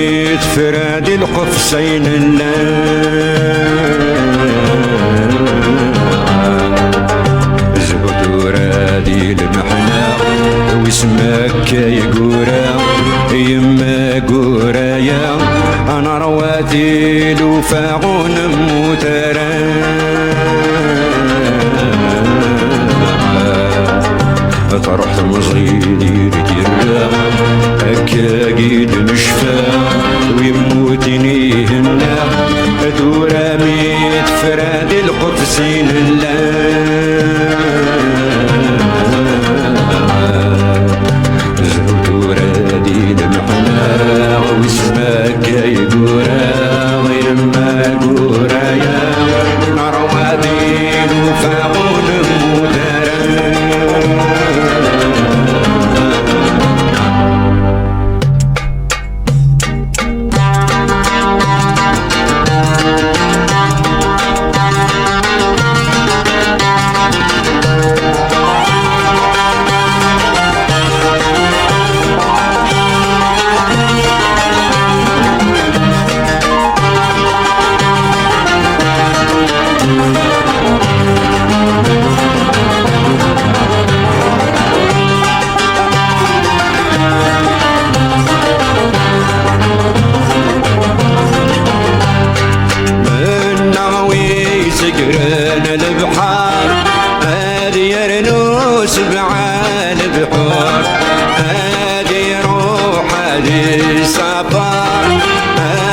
ميت فرادي القفصين زهد ورادي المحنة واسمك يقورا يما قورايا انا رواتي الوفاغون موترا طرحت مصيدي رجيرا هكا قيد مشفى ويموتني هنا دورا ميت فرادي القدسين زهد ورادي المحنى واسمك يقورا ويما قورايا رواتي الوفاغون موترا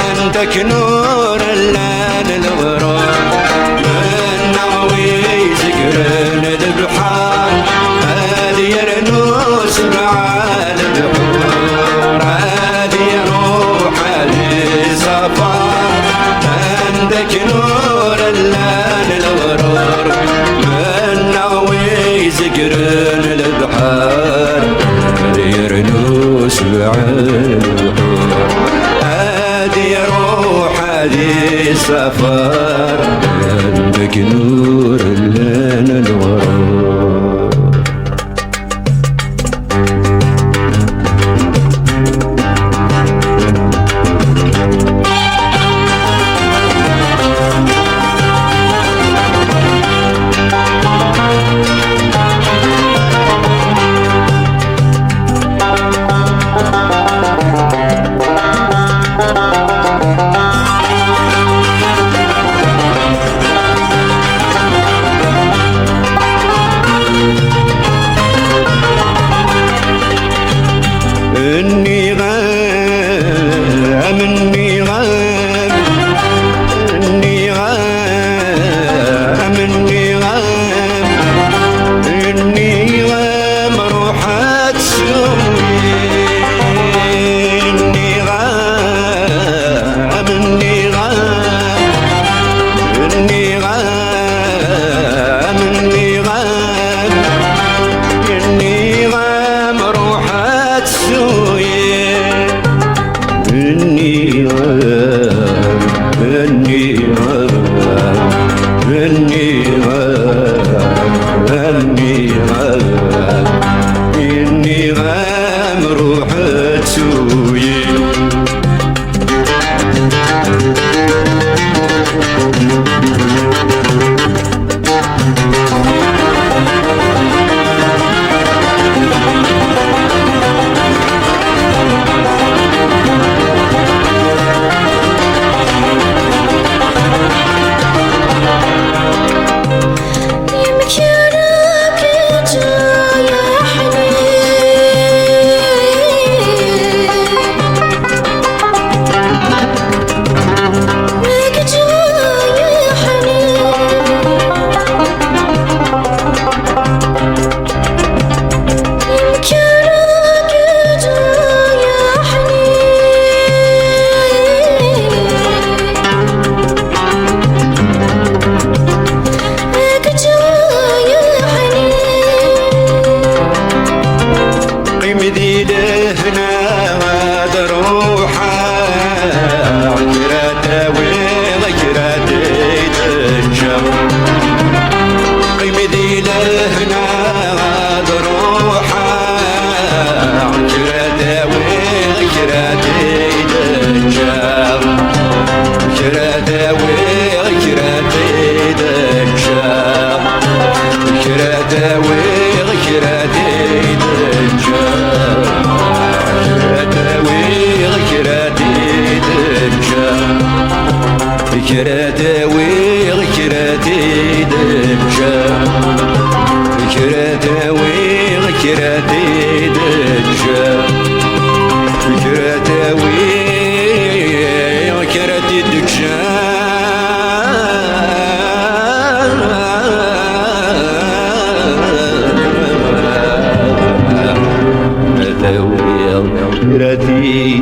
عندك نور الليل الغرور من ناوي زقرن البحار هادي يرنوس معال البحور هادي روح هادي صفار عندك نور الليل الغرور من ناوي زقرن البحار هادي يرنوس معال البحور هادي روح هادي سفر عندك نور الليل الغرور إني غام إني غام إني غام إني غام إني غام روحات سوي إني غام إني غام إني غام إني غام إني غام روحات سوي إني غام إني غام إني غام إني غام إني غام روحات سوي كراتي دجا كراتاوي كراتي دجا كراتي